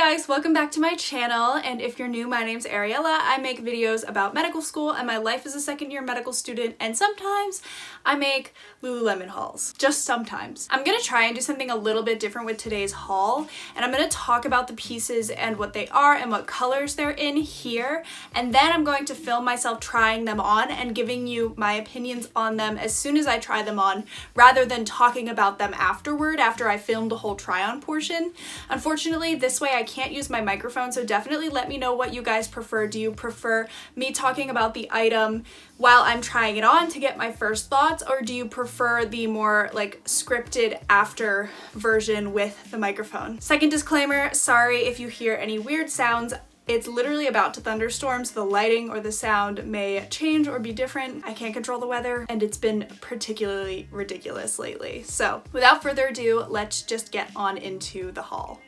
guys, welcome back to my channel, and if you're new, my name's Ariella. I make videos about medical school and my life as a second-year medical student, and sometimes I make Lululemon hauls. Just sometimes. I'm gonna try and do something a little bit different with today's haul, and I'm gonna talk about the pieces and what they are and what colors they're in here, and then I'm going to film myself trying them on and giving you my opinions on them as soon as I try them on, rather than talking about them afterward after I filmed the whole try-on portion. Unfortunately, this way I can't use my microphone, so definitely let me know what you guys prefer. Do you prefer me talking about the item while I'm trying it on to get my first thoughts, or do you prefer the more like scripted after version with the microphone? Second disclaimer, sorry if you hear any weird sounds. It's literally about to thunderstorm, so the lighting or the sound may change or be different. I can't control the weather, and it's been particularly ridiculous lately. So without further ado, let's just get on into the haul.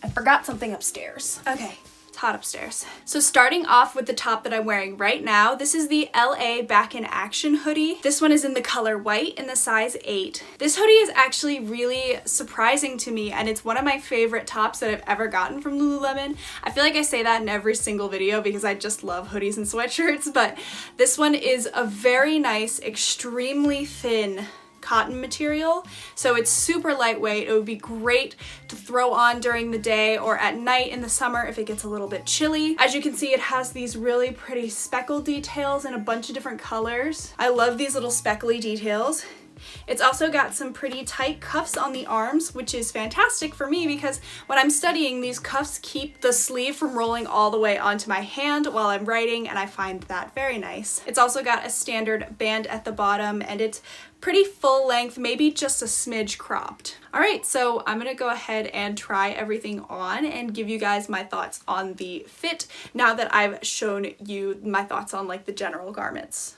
I forgot something upstairs. Okay. Hot upstairs. So starting off with the top that I'm wearing right now, this is the LA Back in Action hoodie. This one is in the color white in the size 8. This hoodie is actually really surprising to me, and it's one of my favorite tops that I've ever gotten from Lululemon. I feel like I say that in every single video because I just love hoodies and sweatshirts, but this one is a very nice, extremely thin cotton material, so it's super lightweight. It would be great to throw on during the day or at night in the summer if it gets a little bit chilly. As you can see, it has these really pretty speckle details in a bunch of different colors. I love these little speckly details. It's also got some pretty tight cuffs on the arms, which is fantastic for me because when I'm studying, these cuffs keep the sleeve from rolling all the way onto my hand while I'm writing, and I find that very nice. It's also got a standard band at the bottom, and it's pretty full length, maybe just a smidge cropped. All right, so I'm gonna go ahead and try everything on and give you guys my thoughts on the fit now that I've shown you my thoughts on like the general garments.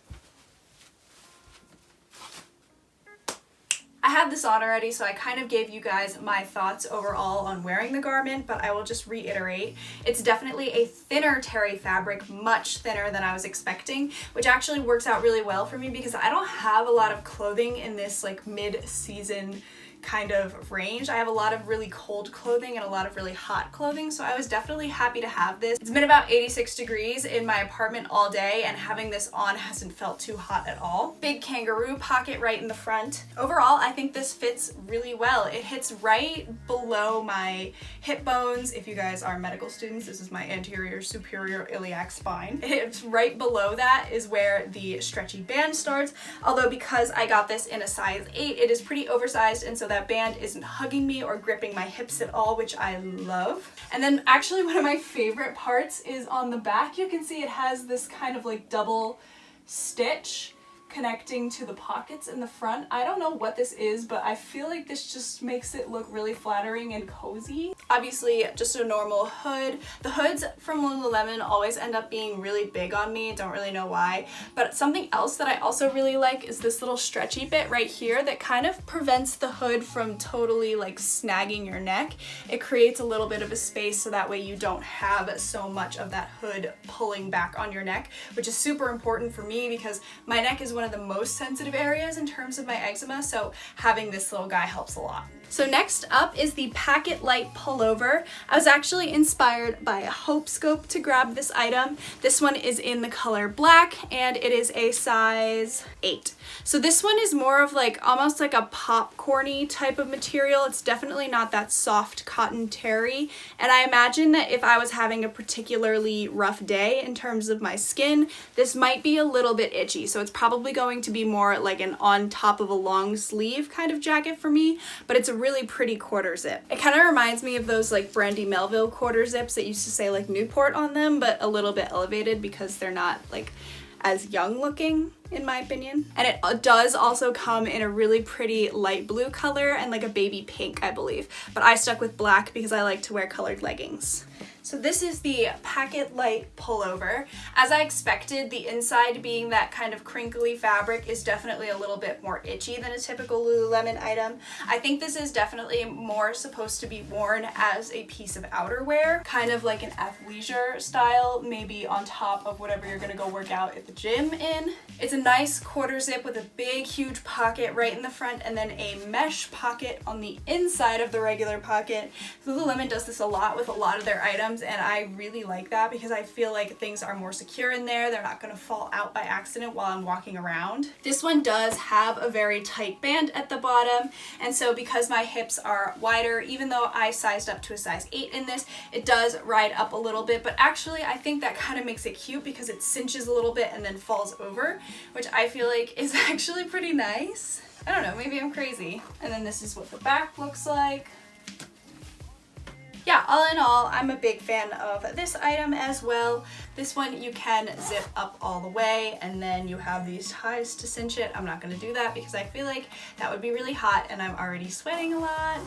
I had this on already, so I kind of gave you guys my thoughts overall on wearing the garment, but I will just reiterate. It's definitely a thinner terry fabric, much thinner than I was expecting, which actually works out really well for me because I don't have a lot of clothing in this like mid-season kind of range. I have a lot of really cold clothing and a lot of really hot clothing, so I was definitely happy to have this. It's been about 86 degrees in my apartment all day, and having this on hasn't felt too hot at all. Big kangaroo pocket right in the front. Overall, I think this fits really well. It hits right below my hip bones. If you guys are medical students, this is my anterior superior iliac spine. It's right below that is where the stretchy band starts, although because I got this in a size 8, it is pretty oversized, and so that band isn't hugging me or gripping my hips at all, which I love. And then actually one of my favorite parts is on the back. You can see it has this kind of like double stitch connecting to the pockets in the front. I don't know what this is, but I feel like this just makes it look really flattering and cozy. Obviously, just a normal hood. The hoods from Lululemon always end up being really big on me. Don't really know why. But something else that I also really like is this little stretchy bit right here that kind of prevents the hood from totally like snagging your neck. It creates a little bit of a space so that way you don't have so much of that hood pulling back on your neck, which is super important for me because my neck is one of the most sensitive areas in terms of my eczema, so having this little guy helps a lot. So next up is the Packet Light pullover. I was actually inspired by a Hope Scope to grab this item. This one is in the color black, and it is a size 8. So this one is more of like almost like a popcorny type of material. It's definitely not that soft cotton terry, and I imagine that if I was having a particularly rough day in terms of my skin, this might be a little bit itchy, so it's probably going to be more like an on top of a long sleeve kind of jacket for me, but it's a really pretty quarter zip. It kind of reminds me of those like Brandy Melville quarter zips that used to say like Newport on them, but a little bit elevated because they're not like as young looking in my opinion. And it does also come in a really pretty light blue color and like a baby pink, I believe, but I stuck with black because I like to wear colored leggings. So this is the Packet Light pullover. As I expected, the inside being that kind of crinkly fabric is definitely a little bit more itchy than a typical Lululemon item. I think this is definitely more supposed to be worn as a piece of outerwear, kind of like an athleisure style, maybe on top of whatever you're gonna go work out at the gym in. It's a nice quarter zip with a big huge pocket right in the front and then a mesh pocket on the inside of the regular pocket. Lululemon does this a lot with a lot of their items, and I really like that because I feel like things are more secure in there. They're not going to fall out by accident while I'm walking around. This one does have a very tight band at the bottom, and so because my hips are wider, even though I sized up to a size 8 in this, it does ride up a little bit, but actually I think that kind of makes it cute because it cinches a little bit and then falls over, which I feel like is actually pretty nice. I don't know, maybe I'm crazy. And then this is what the back looks like. Yeah, all in all, I'm a big fan of this item as well. This one you can zip up all the way and then you have these ties to cinch it. I'm not going to do that because I feel like that would be really hot and I'm already sweating a lot.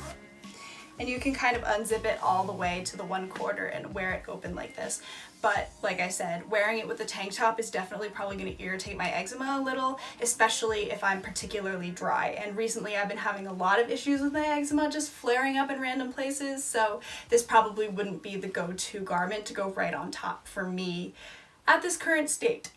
And you can kind of unzip it all the way to the 1/4 and wear it open like this. But like I said, wearing it with a tank top is definitely probably going to irritate my eczema a little, especially if I'm particularly dry. And recently I've been having a lot of issues with my eczema just flaring up in random places, so this probably wouldn't be the go-to garment to go right on top for me at this current state.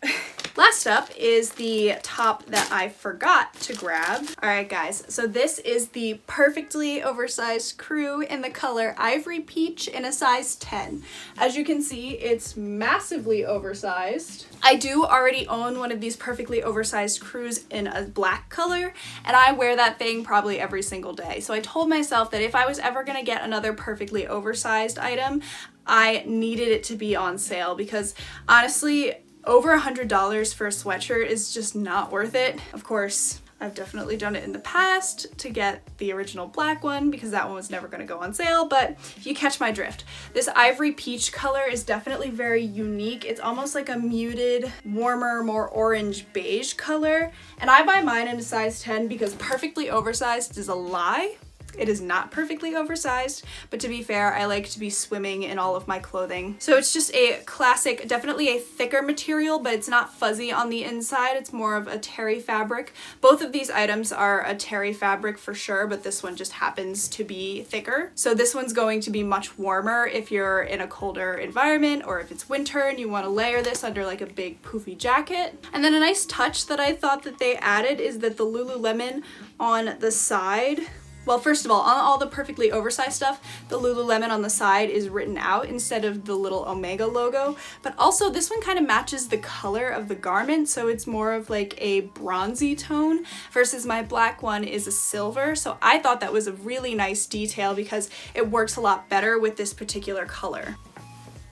Last up is the top that I forgot to grab. Alright guys, so this is the perfectly oversized crew in the color Ivory Peach in a size 10. As you can see, it's massively oversized. I do already own one of these perfectly oversized crews in a black color, and I wear that thing probably every single day. So I told myself that if I was ever gonna get another perfectly oversized item, I needed it to be on sale because honestly, over $100 for a sweatshirt is just not worth it. Of course, I've definitely done it in the past to get the original black one because that one was never going to go on sale, but you catch my drift. This Ivory Peach color is definitely very unique. It's almost like a muted, warmer, more orange beige color, and I buy mine in a size 10 because perfectly oversized is a lie. It is not perfectly oversized, but to be fair, I like to be swimming in all of my clothing. So it's just a classic, definitely a thicker material, but it's not fuzzy on the inside. It's more of a terry fabric. Both of these items are a terry fabric for sure, but this one just happens to be thicker. So this one's going to be much warmer if you're in a colder environment or if it's winter and you want to layer this under like a big poofy jacket. And then a nice touch that I thought that they added is that the Lululemon on the side, well, first of all, on all the perfectly oversized stuff, the Lululemon on the side is written out instead of the little Omega logo, but also this one kind of matches the color of the garment, so it's more of like a bronzy tone versus my black one is a silver, so I thought that was a really nice detail because it works a lot better with this particular color.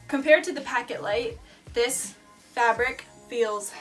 Compared to the Packet Light, this fabric feels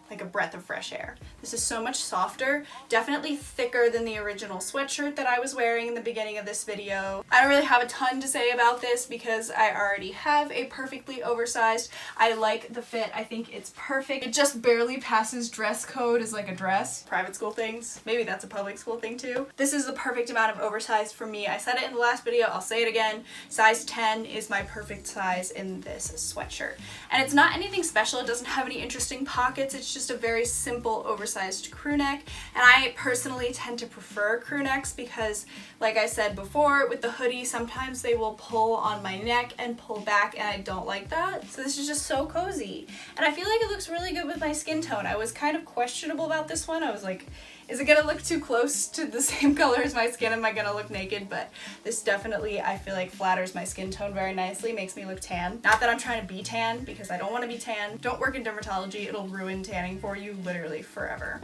like a breath of fresh air. This is so much softer, definitely thicker than the original sweatshirt that I was wearing in the beginning of this video. I don't really have a ton to say about this because I already have a perfectly oversized. I like the fit, I think it's perfect. It just barely passes dress code as like a dress. Private school things, maybe that's a public school thing too. This is the perfect amount of oversized for me. I said it in the last video, I'll say it again. Size 10 is my perfect size in this sweatshirt. And it's not anything special, it doesn't have any interesting pockets, it's just a very simple oversized crew neck, and I personally tend to prefer crew necks because, like I said before, with the hoodie sometimes they will pull on my neck and pull back, and I don't like that. So this is just so cozy, and I feel like it looks really good with my skin tone. I was kind of questionable about this one. I was like, is it gonna look too close to the same color as my skin? Am I gonna look naked? But this definitely, I feel like, flatters my skin tone very nicely, makes me look tan. Not that I'm trying to be tan, because I don't want to be tan. Don't work in dermatology, it'll ruin tanning for you literally forever.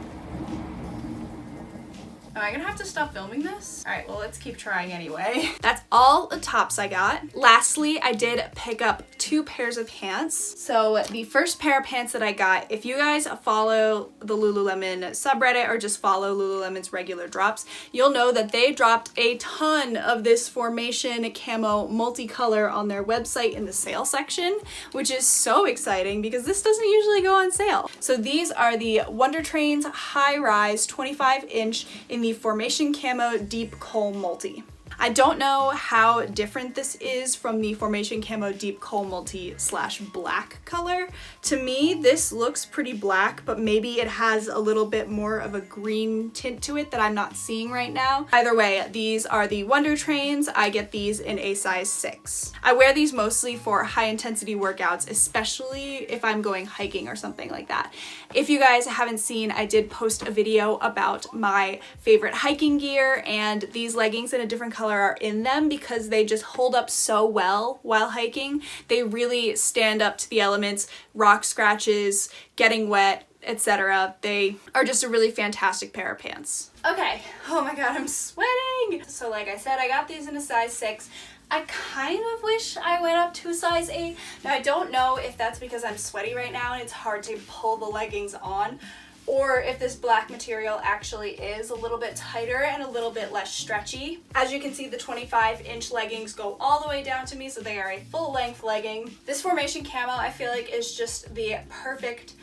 Am I gonna have to stop filming this? Alright, well, let's keep trying anyway. That's all the tops I got. Lastly, I did pick up 2 pairs of pants. So the first pair of pants that I got, if you guys follow the Lululemon subreddit or just follow Lululemon's regular drops, you'll know that they dropped a ton of this formation camo multicolor on their website in the sale section, which is so exciting because this doesn't usually go on sale. So these are the Wonder Trains High Rise 25-inch in the Formation Camo Deep Coal Multi. I don't know how different this is from the Formation Camo Deep Coal Multi / black color. To me, this looks pretty black, but maybe it has a little bit more of a green tint to it that I'm not seeing right now. Either way, these are the Wonder Trains. I get these in a size 6. I wear these mostly for high intensity workouts, especially if I'm going hiking or something like that. If you guys haven't seen, I did post a video about my favorite hiking gear, and these leggings in a different color are in them because they just hold up so well while hiking. They really stand up to the elements, rock scratches, getting wet, etc. They are just a really fantastic pair of pants. Okay, oh my god, I'm sweating! So like I said, I got these in a size 6. I kind of wish I went up to a size 8. Now I don't know if that's because I'm sweaty right now and it's hard to pull the leggings on, or if this black material actually is a little bit tighter and a little bit less stretchy. As you can see, the 25-inch leggings go all the way down to me, so they are a full-length legging. This Formation Camo, I feel like, is just the perfect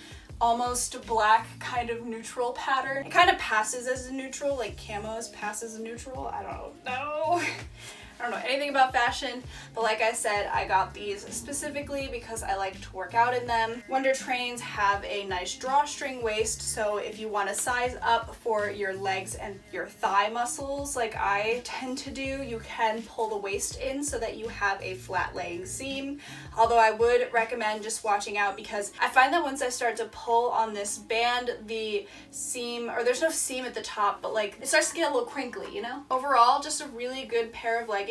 almost black kind of neutral pattern. It kind of passes as a neutral, like camos pass as a neutral. I don't know. I don't know anything about fashion, but like I said, I got these specifically because I like to work out in them. Wonder Trains have a nice drawstring waist, so if you want to size up for your legs and your thigh muscles like I tend to do, you can pull the waist in so that you have a flat laying seam. Although I would recommend just watching out, because I find that once I start to pull on this band, the seam, or there's no seam at the top, but like it starts to get a little crinkly, you know? Overall, just a really good pair of leggings.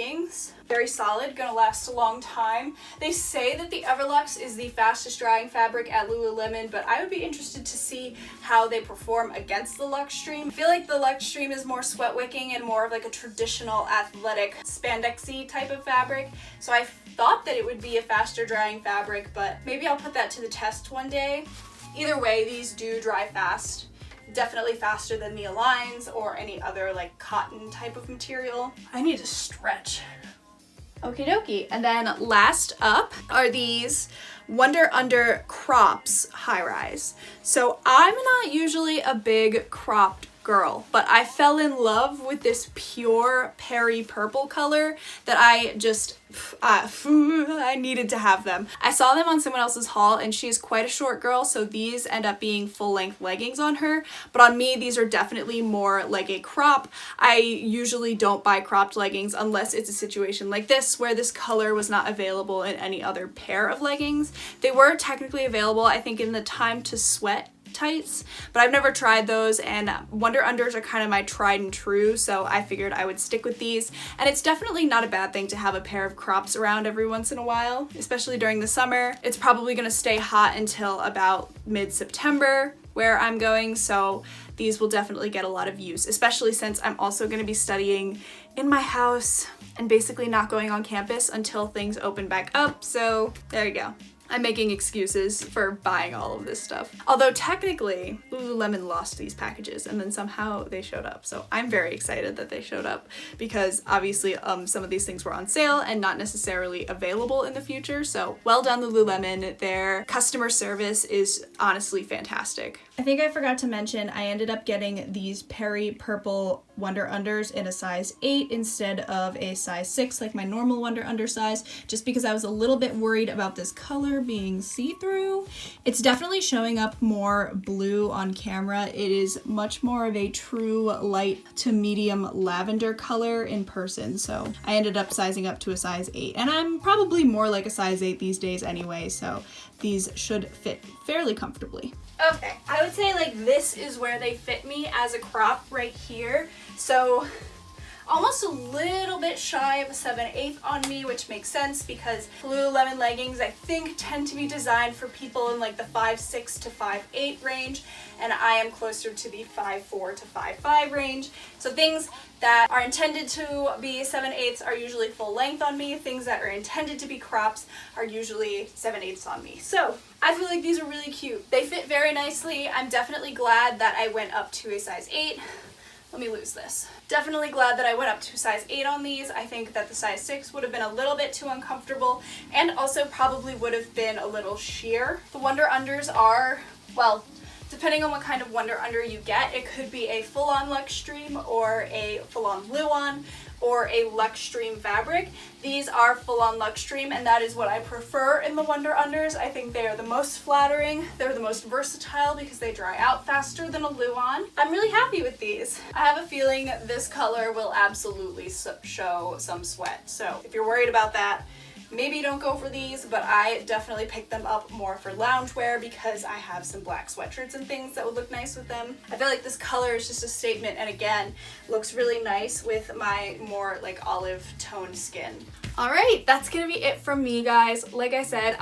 Very solid, gonna last a long time. They say that the Everlux is the fastest drying fabric at Lululemon, but I would be interested to see how they perform against the Luxtreme. I feel like the Luxtreme is more sweat wicking and more of like a traditional athletic spandexy type of fabric, so I thought that it would be a faster drying fabric, but maybe I'll put that to the test one day. Either way, these do dry fast. Definitely faster than the Aligns or any other like cotton type of material. I need to stretch. Okie dokie. And then last up are these Wonder Under crops high rise. So I'm not usually a big cropped girl, but I fell in love with this pure Perry purple color that I just I needed to have them. I saw them on someone else's haul, and she's quite a short girl, so these end up being full-length leggings on her, but on me these are definitely more like a crop. I usually don't buy cropped leggings unless it's a situation like this where this color was not available in any other pair of leggings. They were technically available, I think, in the Time to Sweat tights, but I've never tried those, and Wonder Unders are kind of my tried and true, so I figured I would stick with these. And it's definitely not a bad thing to have a pair of crops around every once in a while, especially during the summer. It's probably going to stay hot until about mid-September where I'm going, so these will definitely get a lot of use, especially since I'm also going to be studying in my house and basically not going on campus until things open back up, so there you go. I'm making excuses for buying all of this stuff. Although technically, Lululemon lost these packages and then somehow they showed up. So I'm very excited that they showed up, because obviously some of these things were on sale and not necessarily available in the future. So well done, Lululemon. Their customer service is honestly fantastic. I think I forgot to mention, I ended up getting these Perry purple Wonder Unders in a size 8 instead of a size 6 like my normal Wonder Under size, just because I was a little bit worried about this color being see-through. It's definitely showing up more blue on camera. It is much more of a true light to medium lavender color in person, so I ended up sizing up to a size 8, and I'm probably more like a size 8 these days anyway, so these should fit fairly comfortably. Okay, I would say like this is where they fit me as a crop right here. So almost a little bit shy of a 7/8 on me, which makes sense because Lululemon leggings I think tend to be designed for people in like the 5'6" to 5'8" range, and I am closer to the 5'4" to 5'5" range. So things that are intended to be 7/8 are usually full length on me. Things that are intended to be crops are usually 7/8 on me. So I feel like these are really cute. They fit very nicely. I'm definitely glad that I went up to a size 8. Let me lose this. Definitely glad that I went up to size 8 on these. I think that the size 6 would have been a little bit too uncomfortable, and also probably would have been a little sheer. The Wonder Unders are, well, to Depending on what kind of Wonder Under you get, it could be a full-on Luxtreme or a full-on Luon or a Luxtreme fabric. These are full-on Luxtreme, and that is what I prefer in the Wonder Unders. I think they are the most flattering, they're the most versatile because they dry out faster than a Luon. I'm really happy with these. I have a feeling this color will absolutely show some sweat, so if you're worried about that, maybe don't go for these, but I definitely picked them up more for loungewear because I have some black sweatshirts and things that would look nice with them. I feel like this color is just a statement, and again, looks really nice with my more like olive toned skin. All right, that's gonna be it from me, guys. Like I said,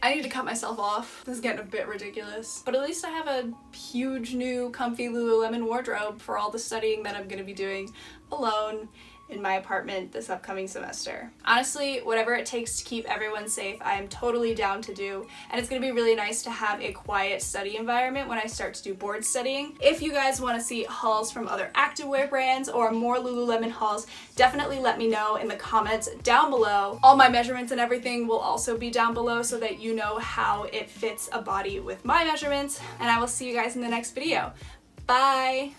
I need to cut myself off. This is getting a bit ridiculous, but at least I have a huge new comfy Lululemon wardrobe for all the studying that I'm gonna be doing alone in my apartment this upcoming semester. Honestly, whatever it takes to keep everyone safe, I am totally down to do, and it's gonna be really nice to have a quiet study environment when I start to do board studying. If you guys wanna see hauls from other activewear brands or more Lululemon hauls, definitely let me know in the comments down below. All my measurements and everything will also be down below so that you know how it fits a body with my measurements, and I will see you guys in the next video. Bye!